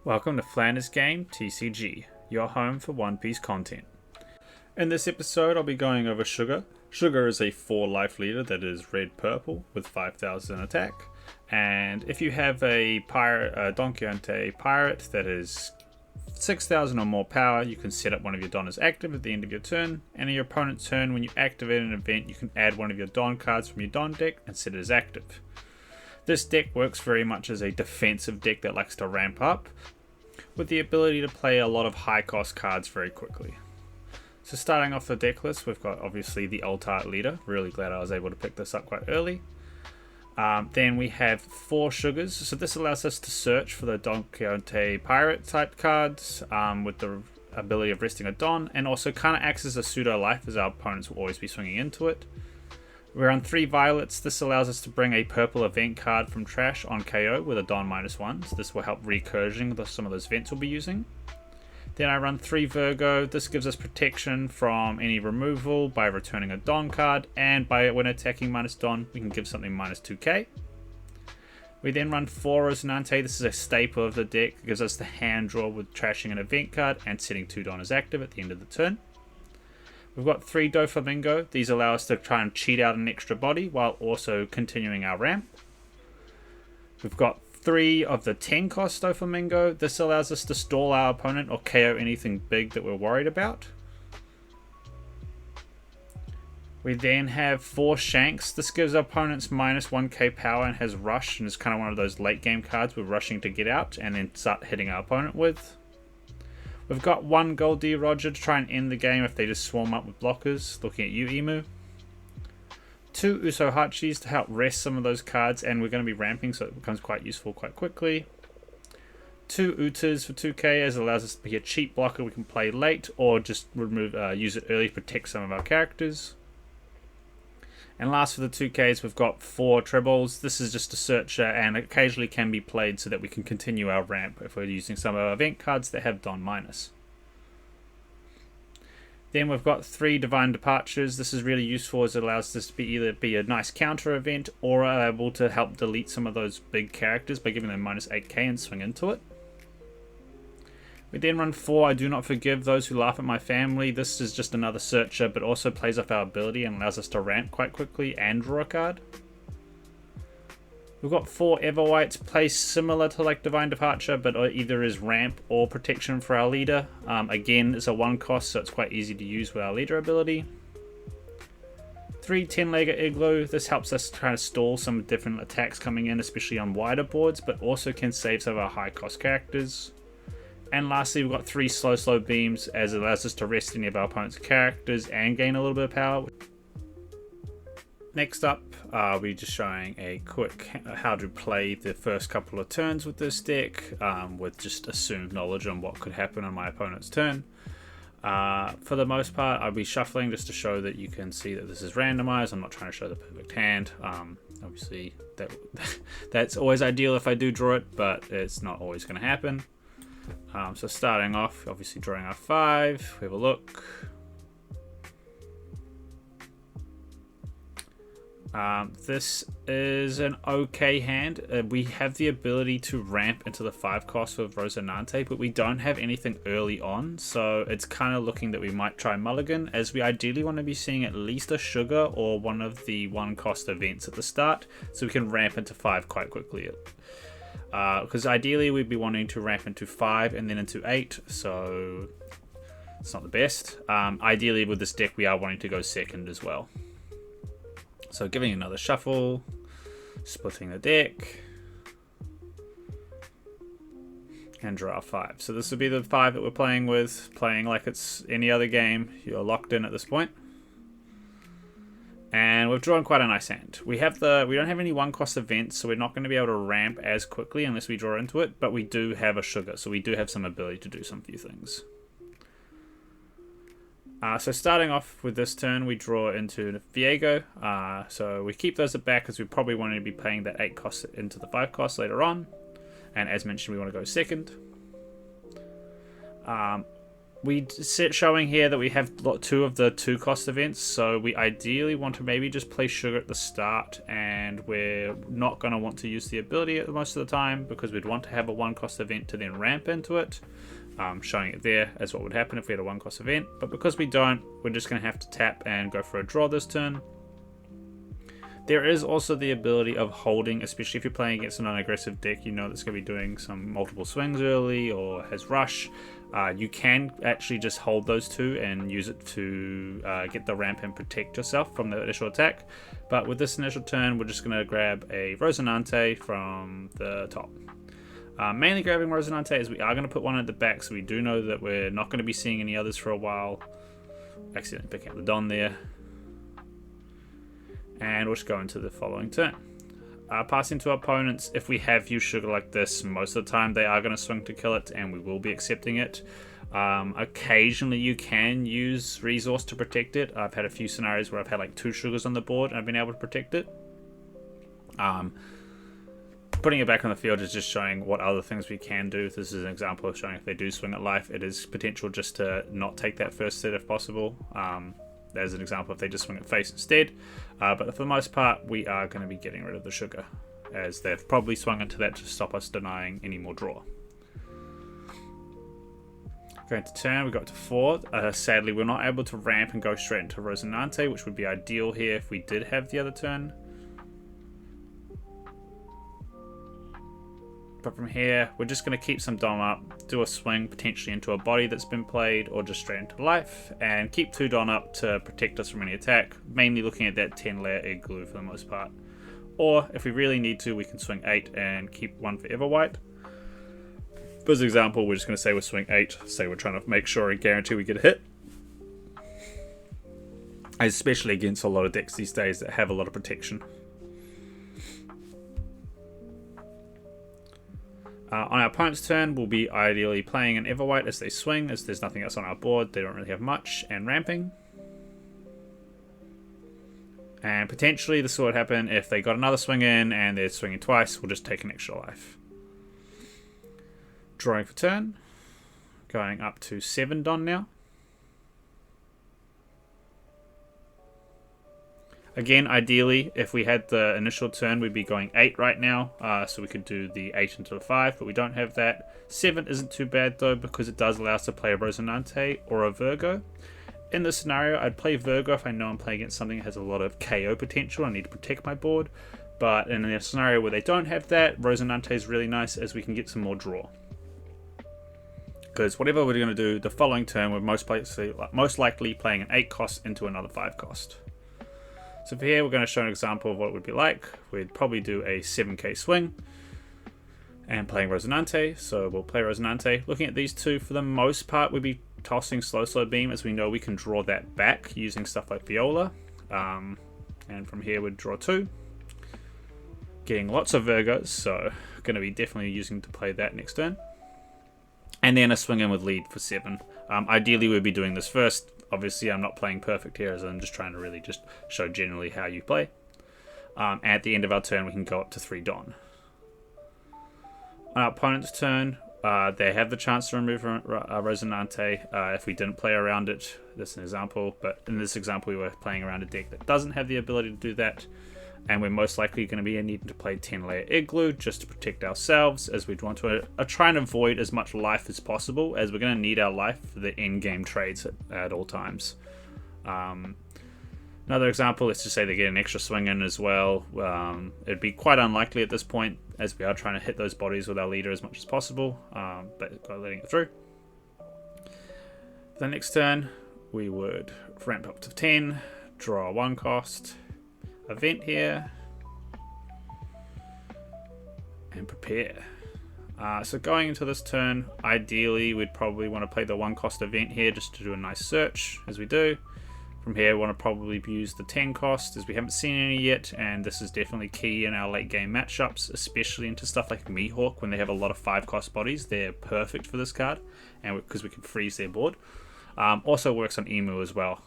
Welcome to Flanders Game TCG, your home for One Piece content. In this episode, I'll be going over Sugar. Sugar is a 4 life leader that is red-purple with 5,000 attack. And if you have a pirate, Don Quixote pirate that is 6,000 or more power, you can set up one of your Don as active at the end of your turn. And in your opponent's turn, when you activate an event, you can add one of your Don cards from your Don deck and set it as active. This deck works very much as a defensive deck that likes to ramp up, with the ability to play a lot of high cost cards very quickly. So starting off the deck list, we've got obviously the Alt-Art leader. Really glad I was able to pick this up quite early. Then we have 4 sugars. So this allows us to search for the Don Quixote pirate type cards with the ability of resting a Don, and also kind of acts as a pseudo life as our opponents will always be swinging into it. We're on 3 violets. This allows us to bring a purple event card from trash on KO with a Don -1. So this will help recursion some of those events we'll be using. Then I run 3 Virgo. This gives us protection from any removal by returning a Don card, and by when attacking -Don, we can give something -2k. We then run 4 Rosinante. This is a staple of the deck. It gives us the hand draw with trashing an event card and setting 2 Don as active at the end of the turn. We've got 3 Doffy. These allow us to try and cheat out an extra body while also continuing our ramp. We've got 3 of the 10 cost Doffy. This allows us to stall our opponent or KO anything big that we're worried about. We then have 4 Shanks. This gives our opponents -1k power and has rush, and is kind of one of those late game cards we're rushing to get out and then start hitting our opponent with. We've got 1 Goldie Roger to try and end the game if they just swarm up with blockers. Looking at you, Emu. 2 Uso Hachis to help rest some of those cards, and we're going to be ramping, so it becomes quite useful quite quickly. 2 Utas for 2k, as it allows us to be a cheap blocker we can play late, or just use it early to protect some of our characters. And last for the 2ks, we've got 4 Trebles. This is just a searcher and occasionally can be played so that we can continue our ramp if we're using some of our event cards that have Don -. Then we've got 3 Divine Departures. This is really useful as it allows this to either be a nice counter event or able to help delete some of those big characters by giving them -8k and swing into it. We then run 4 I Do Not Forgive Those Who Laugh at My Family. This is just another searcher, but also plays off our ability and allows us to ramp quite quickly and draw a card. We've got 4 Everwhites, placed similar to like Divine Departure, but either is ramp or protection for our leader. Again, it's a 1 cost, so it's quite easy to use with our leader ability. 3 10-Legger Igloo. This helps us try to stall some different attacks coming in, especially on wider boards, but also can save some of our high cost characters. And lastly, we've got 3 Slow Beams, as it allows us to rest any of our opponent's characters and gain a little bit of power. Next up, we're just showing a quick how to play the first couple of turns with this deck, with just assumed knowledge on what could happen on my opponent's turn. For the most part, I'll be shuffling just to show that you can see that this is randomized. I'm not trying to show the perfect hand. Obviously, that's always ideal if I do draw it, but it's not always going to happen. So starting off, obviously drawing our 5, we have a look. This is an okay hand. We have the ability to ramp into the 5 cost with Rosinante, but we don't have anything early on, so it's kind of looking that we might try Mulligan, as we ideally want to be seeing at least a Sugar or one of the 1 cost events at the start, so we can ramp into 5 quite quickly. Because ideally we'd be wanting to ramp into 5 and then into 8, so it's not the best. Ideally with this deck we are wanting to go second as well. So giving another shuffle, splitting the deck, and draw 5. So this would be the 5 that we're playing with, playing like it's any other game. You're locked in at this point. And we've drawn quite a nice hand. We don't have any 1 cost events, so we're not going to be able to ramp as quickly unless we draw into it, but we do have a Sugar, so we do have some ability to do some few things. So starting off with this turn, we draw into Viego. So we keep those at back because we probably want to be paying that 8 cost into the 5 cost later on. And as mentioned, we want to go second. showing here that we have two of the 2-cost events, so we ideally want to maybe just play Sugar at the start, and we're not going to want to use the ability at most of the time because we'd want to have a 1-cost event to then ramp into it. Showing it there as what would happen if we had a 1-cost event, but because we don't, we're just going to have to tap and go for a draw this turn. There is also the ability of holding, especially if you're playing against an unaggressive deck, you know that's going to be doing some multiple swings early or has rush. You can actually just hold those two and use it to get the ramp and protect yourself from the initial attack. But with this initial turn, we're just going to grab a Rosinante from the top. Mainly grabbing Rosinante as we are going to put one at the back, so we do know that we're not going to be seeing any others for a while. Accidentally picking up the Don there. And we'll just go into the following turn. Passing to opponents, if we have used Sugar like this, most of the time they are going to swing to kill it, and we will be accepting it. Occasionally you can use Resource to protect it. I've had a few scenarios where I've had like 2 Sugars on the board and I've been able to protect it. Putting it back on the field is just showing what other things we can do. This is an example of showing if they do swing at life, it is potential just to not take that first set if possible. There's an example if they just swing at face instead. But for the most part, we are going to be getting rid of the Sugar, as they've probably swung into that to stop us denying any more draw. Going to turn, we got to 4. Sadly, we're not able to ramp and go straight into Rosinante, which would be ideal here if we did have the other turn. But from here, we're just going to keep some Dom up, do a swing potentially into a body that's been played, or just straight into life, and keep 2 Don up to protect us from any attack, mainly looking at that 10-layer egg glue for the most part. Or, if we really need to, we can swing 8 and keep 1 forever white. For this example, we're just going to say we're swing 8, say we're trying to make sure and guarantee we get a hit. Especially against a lot of decks these days that have a lot of protection. On our opponent's turn, we'll be ideally playing an Everwhite as they swing, as there's nothing else on our board, they don't really have much, and ramping. And potentially this would happen if they got another swing in and they're swinging twice, we'll just take an extra life. Drawing for turn, going up to 7 Don now. Again, ideally, if we had the initial turn, we'd be going 8 right now, so we could do the 8 into the 5, but we don't have that. 7 isn't too bad though, because it does allow us to play a Rosinante or a Virgo. In this scenario, I'd play Virgo if I know I'm playing against something that has a lot of KO potential. I need to protect my board, but in a scenario where they don't have that, Rosinante is really nice as we can get some more draw. Because whatever we're going to do, the following turn, we're most likely playing an 8 cost into another 5 cost. So for here, we're going to show an example of what it would be like. We'd probably do a 7k swing and playing Rosinante. So we'll play Rosinante. Looking at these two, for the most part, we'd be tossing slow beam, as we know we can draw that back using stuff like Viola. And from here, we'd draw 2. Getting lots of Virgos, so going to be definitely using to play that next turn. And then a swing in with lead for 7. Ideally, we'd be doing this first. Obviously, I'm not playing perfect here, as I'm just trying to really just show generally how you play. At the end of our turn, we can go up to 3 Don. On our opponent's turn, they have the chance to remove Rosinante if we didn't play around it. That's an example, but in this example, we were playing around a deck that doesn't have the ability to do that. And we're most likely going to be needing to play 10-layer Igloo just to protect ourselves, as we'd want to try and avoid as much life as possible, as we're going to need our life for the end-game trades at all times. Another example, let's just say they get an extra swing in as well. It'd be quite unlikely at this point, as we are trying to hit those bodies with our leader as much as possible, but letting it through. The next turn, we would ramp up to 10, draw a 1 cost, event here, and prepare. So going into this turn, ideally we'd probably want to play the 1 cost event here just to do a nice search, as we do. From here, we want to probably use the 10 cost, as we haven't seen any yet, and this is definitely key in our late game matchups, especially into stuff like Mihawk when they have a lot of 5 cost bodies. They're perfect for this card, and because we can freeze their board. Also works on Emu as well.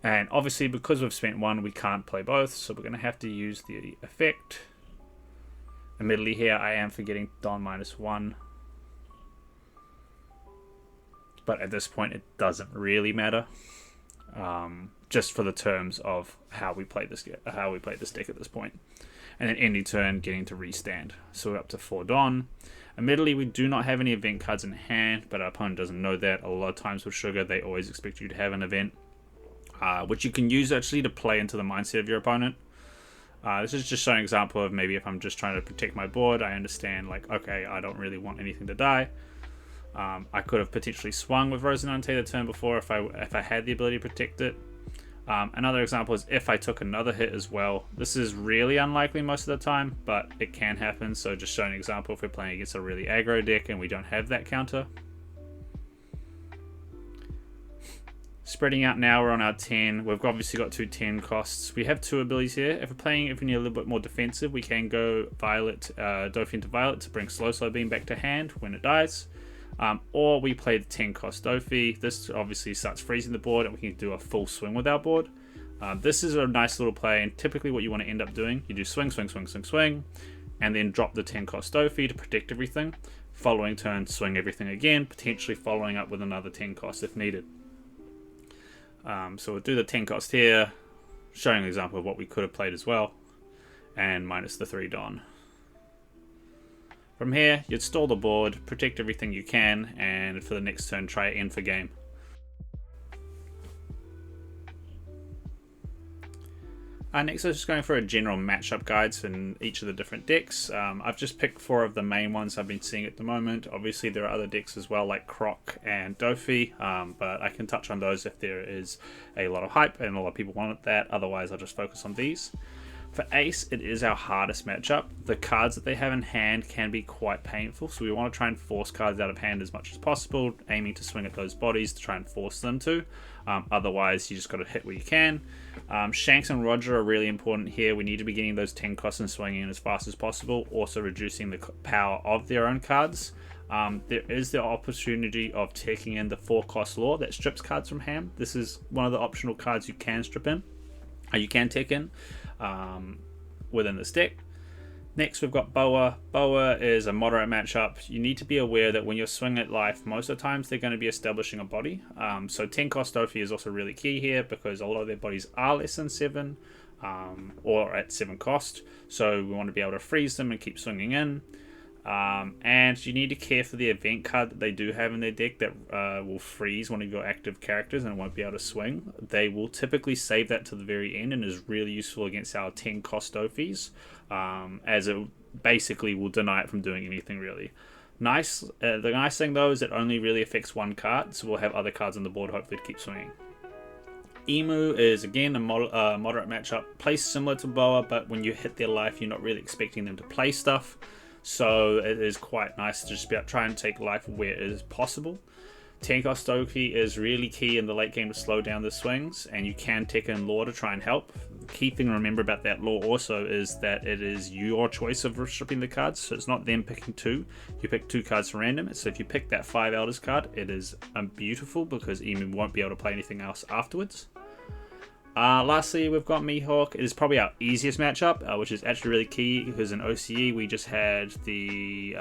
And obviously, because we've spent 1, we can't play both, so we're going to have to use the effect. Admittedly, here I am forgetting Don -1. but at this point it doesn't really matter. Just for the terms of how we play this deck at this point. And then ending turn, getting to restand. So we're up to 4 Don. Admittedly, we do not have any event cards in hand, but our opponent doesn't know that. A lot of times with Sugar, they always expect you to have an event, which you can use actually to play into the mindset of your opponent. This is just showing an example of maybe if I'm just trying to protect my board, I understand like, okay, I don't really want anything to die. I could have potentially swung with Rosinante the turn before if I had the ability to protect it. Another example is if I took another hit as well. This is really unlikely most of the time, but it can happen. So just showing an example if we're playing against a really aggro deck and we don't have that counter. Spreading out now, we're on our 10. We've obviously got 2 10 costs. We have 2 abilities here. If we need a little bit more defensive, we can go Violet, Doffy into Violet to bring Slow Beam back to hand when it dies. Or we play the 10 cost Doffy. This obviously starts freezing the board and we can do a full swing with our board. This is a nice little play, and typically what you want to end up doing, you do swing, and then drop the 10 cost Doffy to protect everything. Following turn, swing everything again, potentially following up with another 10 cost if needed. So we'll do the 10 cost here, showing an example of what we could have played as well, and minus the 3 Don. From here, you'd stall the board, protect everything you can, and for the next turn, try end for game. Next, I was just going for a general matchup guides in each of the different decks. I've just picked 4 of the main ones I've been seeing at the moment. Obviously, there are other decks as well, like Croc and Doffy, but I can touch on those if there is a lot of hype and a lot of people want that. Otherwise, I'll just focus on these. For Ace, it is our hardest matchup. The cards that they have in hand can be quite painful, so we want to try and force cards out of hand as much as possible, aiming to swing at those bodies to try and force them to. Otherwise, you just got to hit where you can. Shanks and Roger are really important here. We need to be getting those 10 costs and swinging in as fast as possible, also reducing the power of their own cards. There is the opportunity of taking in the 4 cost Law that strips cards from hand. This is one of the optional cards you can strip in. You can take in within this deck. Next, we've got Boa. Boa is a moderate matchup. You need to be aware that when you're swinging at life, most of the times they're going to be establishing a body. So 10 cost Doffy is also really key here because a lot of their bodies are less than 7 or at 7 cost. So we want to be able to freeze them and keep swinging in. And you need to care for the event card that they do have in their deck that will freeze one of your active characters and won't be able to swing. They will typically save that to the very end and is really useful against our 10 cost Doffys, as it basically will deny it from doing anything really. The nice thing though is it only really affects 1 card, so we'll have other cards on the board hopefully to keep swinging. Emu is again a moderate matchup, plays similar to Boa, but when you hit their life you're not really expecting them to play stuff. So it is quite nice to just be able to try and take life where it is possible. 10 cost Doffy is really key in the late game to slow down the swings, and you can take in Law to try and help. The key thing to remember about that Law also is that it is your choice of stripping the cards, so it's not them picking 2. You pick 2 cards from random, so if you pick that 5 Elders card, it is beautiful because Emu won't be able to play anything else afterwards. Lastly, we've got Mihawk. It is probably our easiest matchup, which is actually really key because in OCE we just had the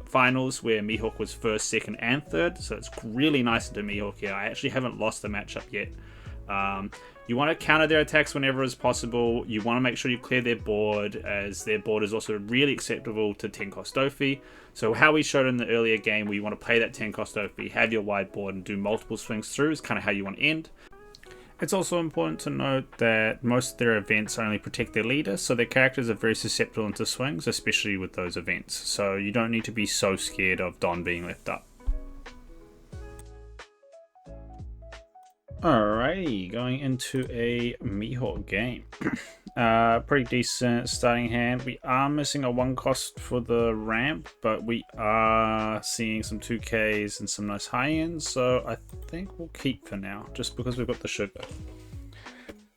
finals where Mihawk was 1st, 2nd, and 3rd. So it's really nice to do Mihawk here. I actually haven't lost the matchup yet. You want to counter their attacks whenever is possible. You want to make sure you clear their board, as their board is also really acceptable to 10 cost Doffy. So how we showed in the earlier game, where you want to play that 10 cost Doffy, have your wide board, and do multiple swings through is kind of how you want to end. It's also important to note that most of their events only protect their leader, so their characters are very susceptible to swings, especially with those events. So you don't need to be so scared of Don being left up. Alrighty, going into a Mihawk game. Pretty decent starting hand. We are missing a 1 cost for the ramp, but we are seeing some 2Ks and some nice high ends, so I think we'll keep for now, just because we've got the sugar.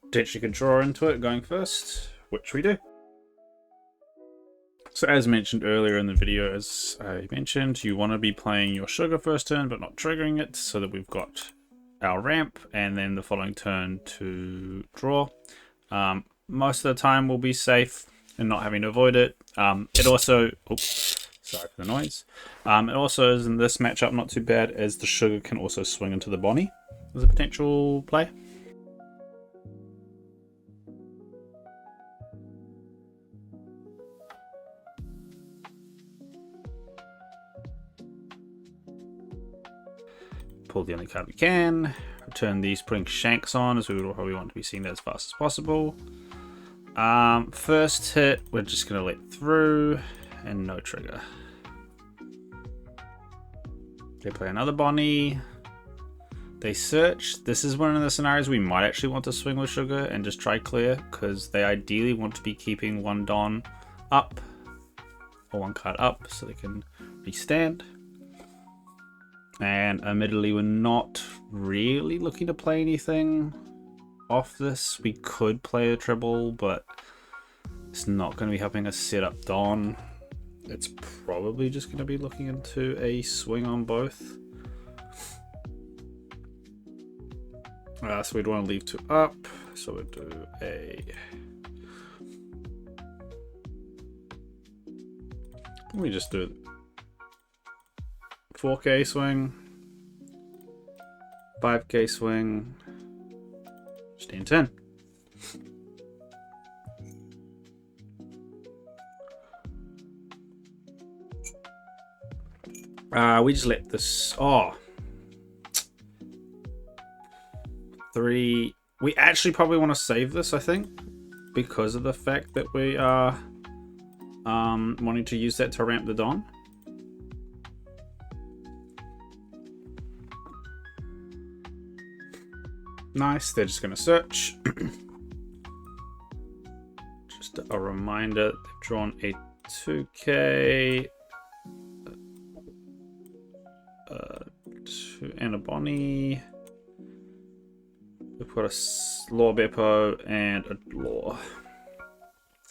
Potentially could draw into it going first, which we do. So as mentioned earlier in the video, as I mentioned, you want to be playing your sugar first turn, but not triggering it, so that we've got our ramp and then the following turn to draw. Most of the time we'll be safe and not having to avoid it. It also, Sorry for the noise. It also is in this matchup not too bad, as the Sugar can also swing into the Bonnie as a potential play. Pull the only card we can. Return these, putting Shanks on, as we would probably want to be seeing that as fast as possible. First hit, we're just going to let through, and no trigger. They play another Bonnie. They search. This is one of the scenarios we might actually want to swing with Sugar and just try clear, because they ideally want to be keeping one Don up, or one card up, so they can restand. And admittedly, we're not really looking to play anything off this. We could play a treble, but it's not going to be helping us set up Don. It's probably just going to be looking into a swing on both. So we'd want to leave 2 up. So we'll do a... We just do 4K swing, 5K swing, stand 10. We just let this, 3. We actually probably want to save this, I think, because of the fact that we are wanting to use that to ramp the Don. Nice, they're just going to search. Just a reminder, they've drawn a 2K, 2 and a Bonnie. We put a Law Beppo and a Law.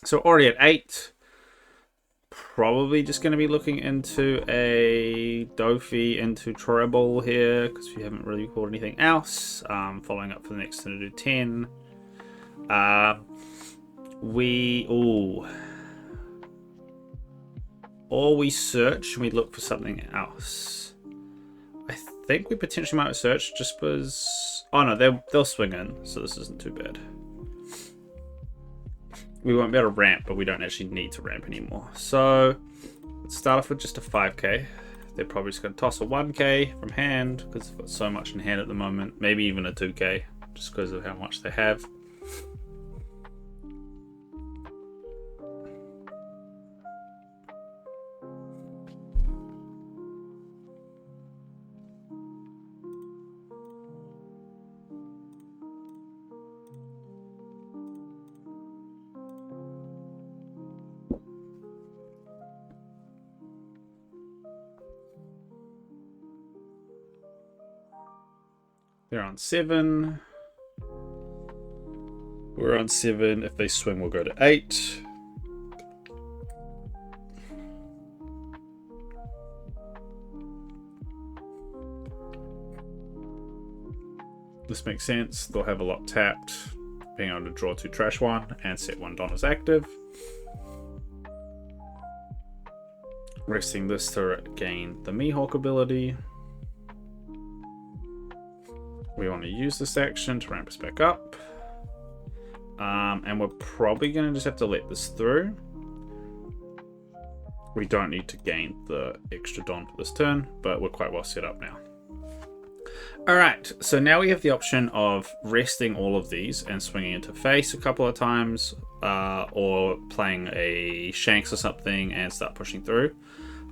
So already at 8. Probably just going to be looking into a Doffy into treble here, because we haven't really called anything else. Following up for the next turn to do 10. Or we search and we look for something else. I think we potentially might search just because... Oh no, they'll swing in, so this isn't too bad. We won't be able to ramp, but we don't actually need to ramp anymore. So let's start off with just a 5K. They're probably just going to toss a 1K from hand, because they've got so much in hand at the moment. Maybe even a 2K, just because of how much they have. They're on 7. We're on 7. If they swing, we'll go to 8. This makes sense. They'll have a lot tapped, being able to draw 2 trash 1 and set 1 Don as active. Resting this to gain the Mihawk ability. We want to use this action to ramp us back up. And we're probably going to just have to let this through. We don't need to gain the extra Don for this turn, but we're quite well set up now. Alright, so now we have the option of resting all of these and swinging into face a couple of times, or playing a Shanks or something and start pushing through.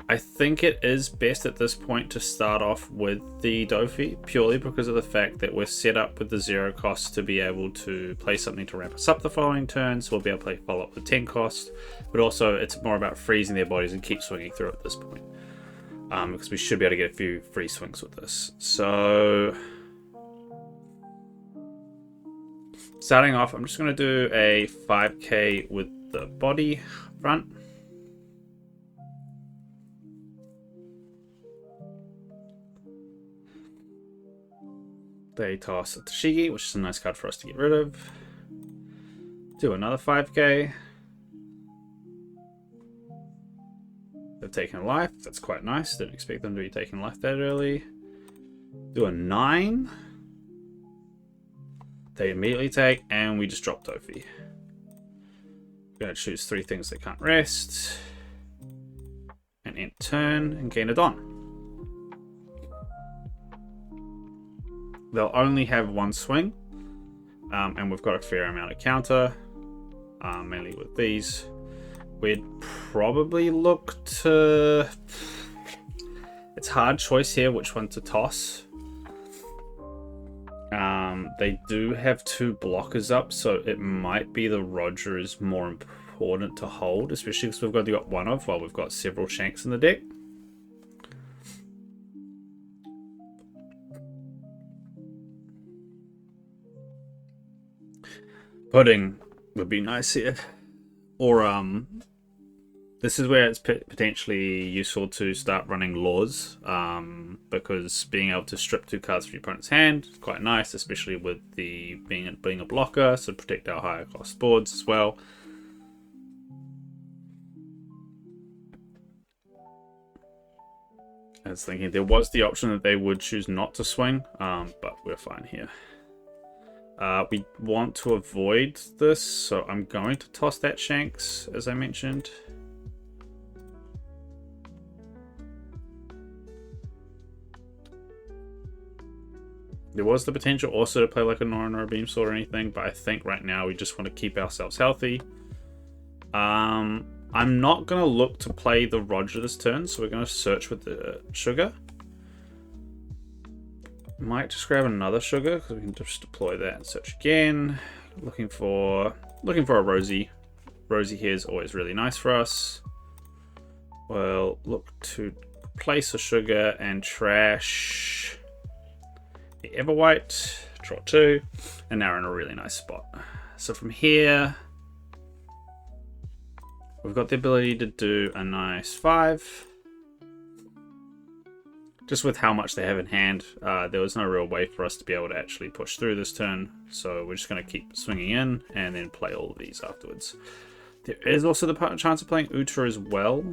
I think it is best at this point to start off with the Doffy, purely because of the fact that we're set up with the 0 cost to be able to play something to ramp us up the following turn, so we'll be able to play follow up with 10 cost, but also it's more about freezing their bodies and keep swinging through at this point, because we should be able to get a few free swings with this. So starting off, I'm just going to do a 5K with the body front. They toss a Tashigi, which is a nice card for us to get rid of. Do another 5K. They've taken life. That's quite nice. Didn't expect them to be taking life that early. Do a 9. They immediately take, and we just drop Doffy. We're going to choose 3 things that can't rest. And end turn and gain a Don. They'll only have 1 swing. And we've got a fair amount of counter. Mainly with these. We'd probably look to... It's a hard choice here which one to toss. They do have 2 blockers up, so it might be the Roger is more important to hold, especially because we've got one of, while we've got several Shanks in the deck. Pudding would be nice here. Or, this is where it's potentially useful to start running laws, because being able to strip 2 cards from your opponent's hand is quite nice, especially with the being a blocker, so protect our higher cost boards as well. I was thinking there was the option that they would choose not to swing, but we're fine here. We want to avoid this, so I'm going to toss that Shanks, as I mentioned. There was the potential also to play like a Norin or a Beam Sword or anything, but I think right now we just want to keep ourselves healthy. I'm not going to look to play the Roger this turn, so we're going to search with the Sugar. Might just grab another Sugar, because we can just deploy that and search again. Looking for a Rosie. Rosie here is always really nice for us. We'll look to place a Sugar and trash the Everwhite, draw 2, and now we're in a really nice spot. So from here, we've got the ability to do a nice 5. Just with how much they have in hand, there was no real way for us to be able to actually push through this turn, so we're just going to keep swinging in and then play all of these afterwards. There is also the chance of playing Utra as well.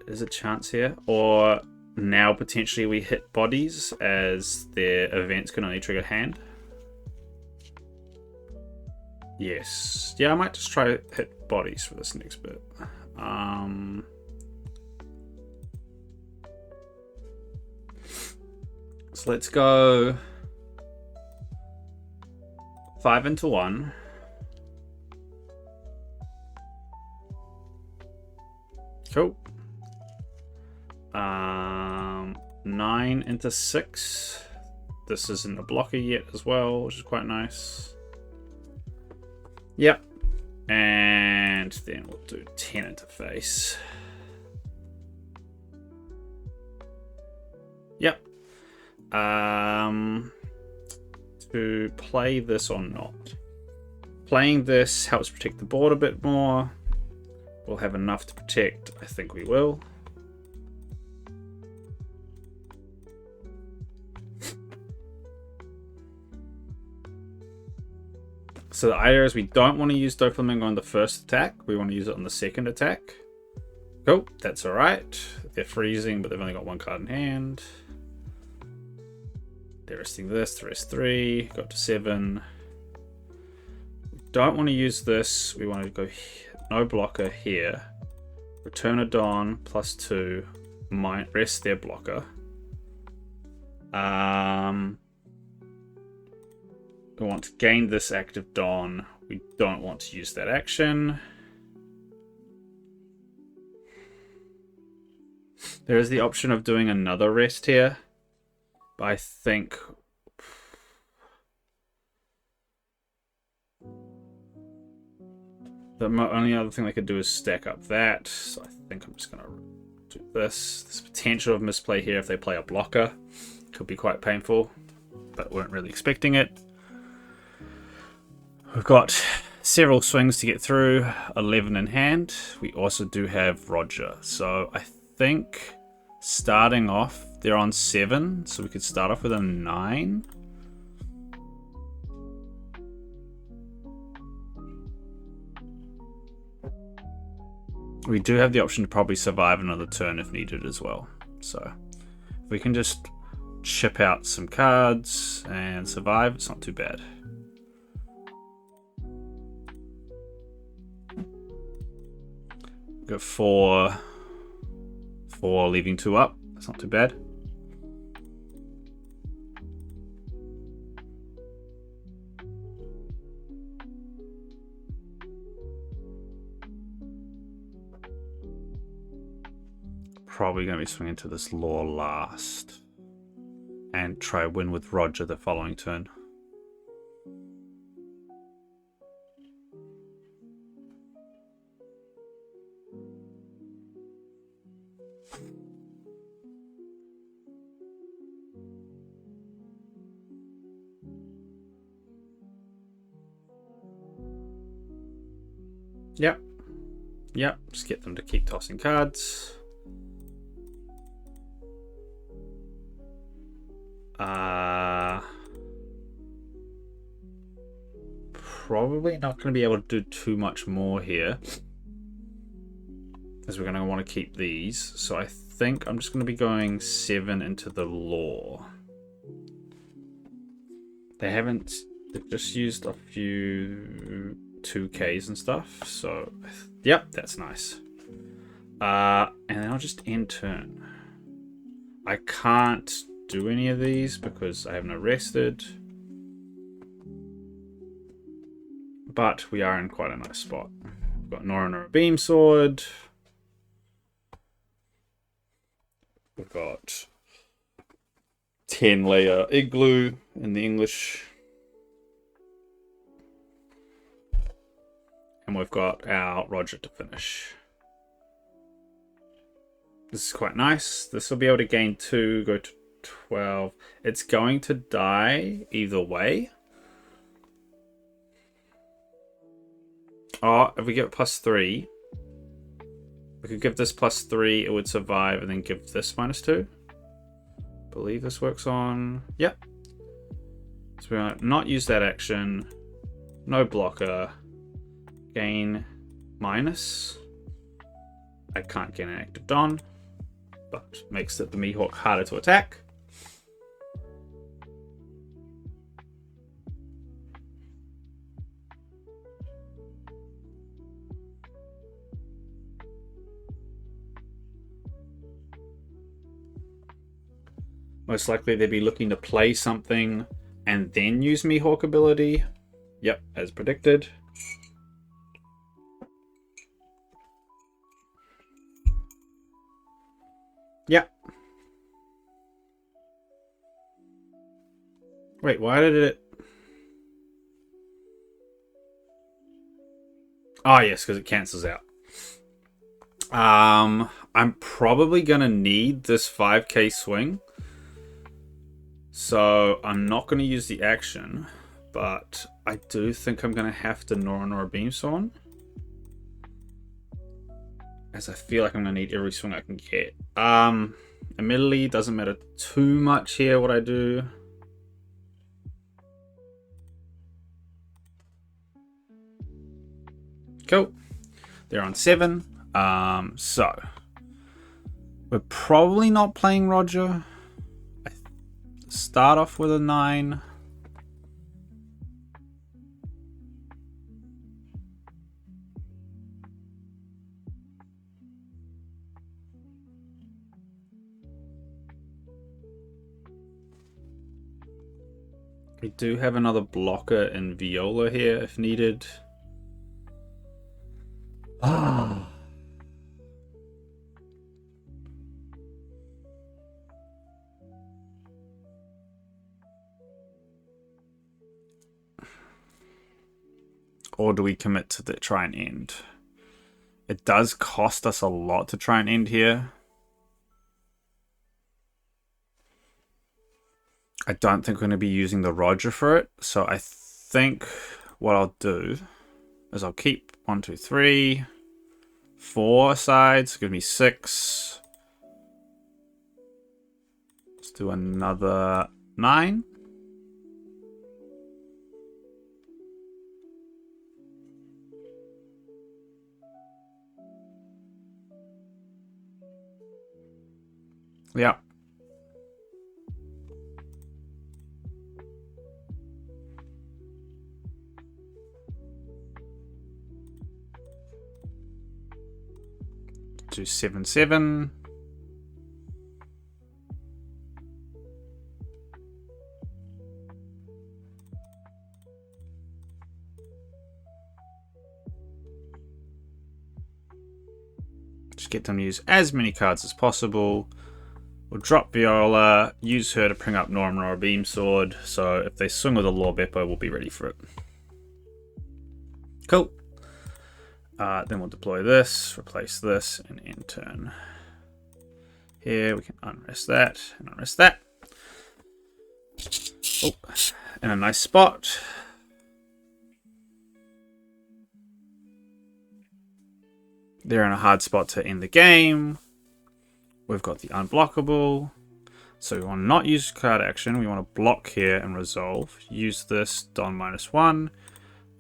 There's a chance here, or now potentially we hit bodies as their events can only trigger hand. Yes. Yeah, I might just try hit bodies for this next bit. So let's go 5 into 1. Cool. 9 into 6. This isn't a blocker yet as well, which is quite nice. Yep. And then we'll do 10 into face. Yep. To play this or not. Playing this helps protect the board a bit more. We'll have enough to protect. I think we will. So the idea is we don't want to use Doflamingo on the first attack. We want to use it on the second attack. Cool, that's alright. They're freezing, but they've only got 1 card in hand. They're resting this to rest 3. Got to 7. We don't want to use this. We want to go no blocker here. Return a Dawn plus 2. Might rest their blocker. We want to gain this active Dawn. We don't want to use that action. There is the option of doing another rest here. But I think the only other thing they could do is stack up that. So I think I'm just going to do this. There's potential of misplay here if they play a blocker. Could be quite painful, but weren't really expecting it. We've got several swings to get through, 11 in hand. We also do have Roger. So I think starting off, they're on 7, so we could start off with a 9. We do have the option to probably survive another turn if needed as well. So if we can just chip out some cards and survive, it's not too bad. Got four, leaving 2 up. That's not too bad. Probably going to be swinging to this lore last and try win with Roger the following turn. Yep, just get them to keep tossing cards. Probably not going to be able to do too much more here, as we're going to want to keep these. So I think I'm just going to be going 7 into the lore. They've just used a few 2Ks and stuff, so yep, that's nice. And then I'll just end turn. I can't do any of these because I haven't arrested, but we are in quite a nice spot. We've got Norröna Beam Sword. We've got 10-layer Igloo in the English. And we've got our Roger to finish. This is quite nice. This will be able to gain 2, go to 12. It's going to die either way. Oh, if we give it +3, we could give this +3, it would survive, and then give this -2. Believe this works on... Yep. So we're going to not use that action. No blocker. Gain -. I can't get an active Don, but makes it the Mihawk harder to attack. Most likely they'd be looking to play something and then use Mihawk ability. Yep, as predicted. Yep. Wait, why did it... Oh, yes, because it cancels out. I'm probably going to need this 5k swing. So I'm not going to use the action, but I do think I'm going to have to Norröna Beam Sword, as I feel like I'm going to need every swing I can get. Admittedly, it doesn't matter too much here what I do. Cool. They're on 7. So we're probably not playing Roger. Start off with a 9. We do have another blocker in Viola here if needed. Ah. Or do we commit to try and end? It does cost us a lot to try and end here. I don't think we're going to be using the Roger for it. So I think what I'll do is I'll keep 1, 2, 3, 4 sides. Give me 6. Let's do another 9. Yeah. Do 7/7. Just get them to use as many cards as possible. We'll drop Viola, use her to bring up Norma or a Beam Sword, so if they swing with a Law Beppo, we'll be ready for it. Cool. Then we'll deploy this, replace this, and end turn. Here we can unrest that, and unrest that. Oh, in a nice spot. They're in a hard spot to end the game. We've got the unblockable. So we want to not use card action. We want to block here and resolve. Use this, Don -1,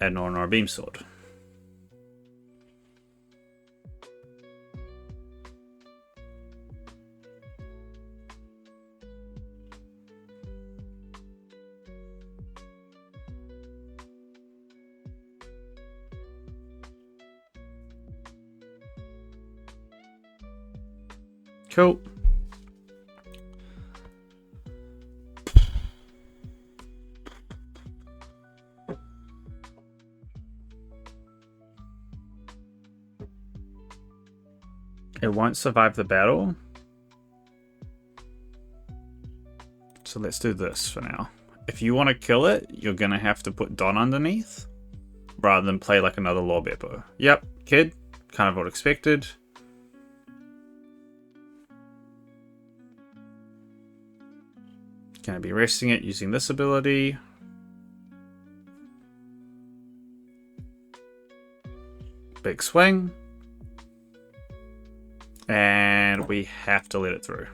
and Nornor Beam Sword. Cool. It won't survive the battle. So let's do this for now. If you want to kill it, you're going to have to put Don underneath rather than play like another Law Beppo. Yep, kid. Kind of what expected. Going to be resting it using this ability. Big swing. And we have to let it through.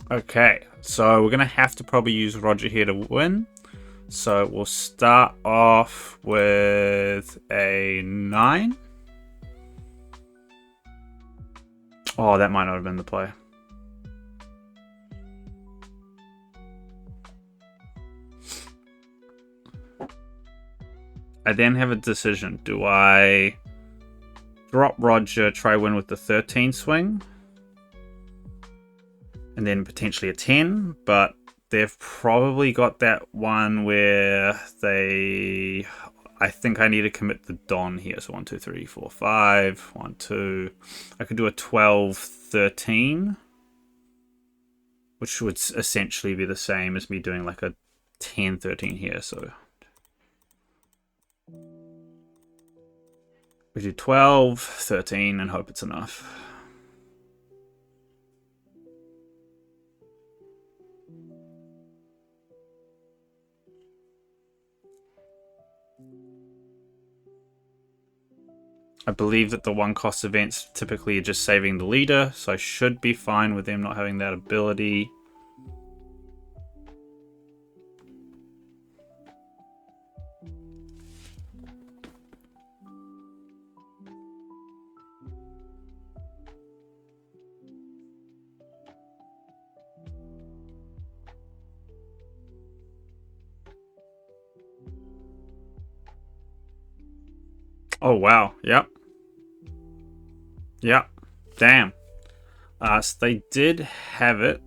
Okay, so we're going to have to probably use Roger here to win. So we'll start off with a 9. Oh, that might not have been the play. I then have a decision. Do I drop Roger, try win with the 13 swing? And then potentially a 10, but they've probably got that one where they... I think I need to commit the Don here. So 1, 2, 3, 4, 5. 1, 2. I could do a 12, 13. Which would essentially be the same as me doing like a 10, 13 here. So we do 12, 13 and hope it's enough. I believe that the one-cost events typically are just saving the leader, so I should be fine with them not having that ability. Oh, wow. Yep. Yep. Damn. So they did have it.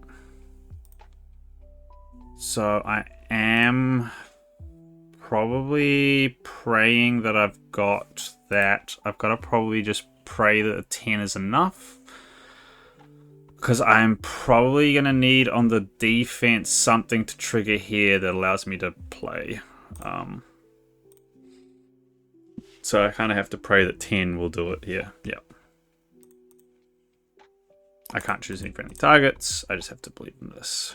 So I am probably praying that I've got that. I've got to probably just pray that a 10 is enough. Because I'm probably going to need on the defense something to trigger here that allows me to play. So I kind of have to pray that 10 will do it here. Yeah. I can't choose any friendly targets. I just have to believe in this.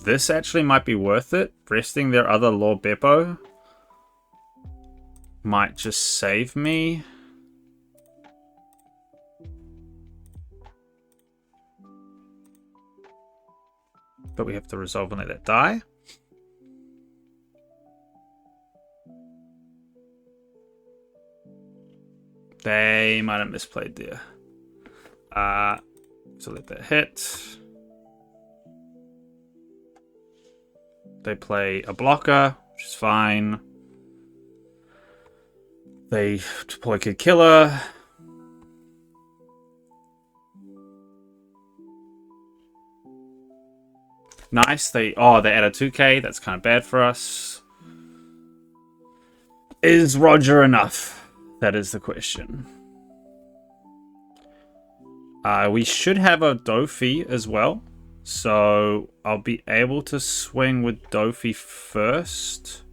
This actually might be worth it. Resting their other Law Beppo might just save me. But we have to resolve and let that die. They might have misplayed there. So let that hit. They play a blocker, which is fine. They deploy Kid Killer. Nice. They add a 2k. That's kind of bad for us. Is Roger enough? That is the question. We should have a Doffy as well. So I'll be able to swing with Doffy first.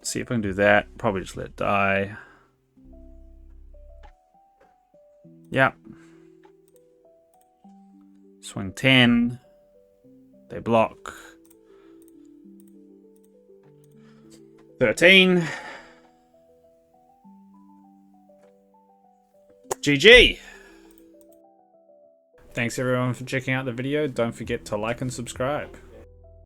See if I can do that. Probably just let it die. Yep. Swing 10. They block. 13. GG! Thanks everyone for checking out the video. Don't forget to like and subscribe.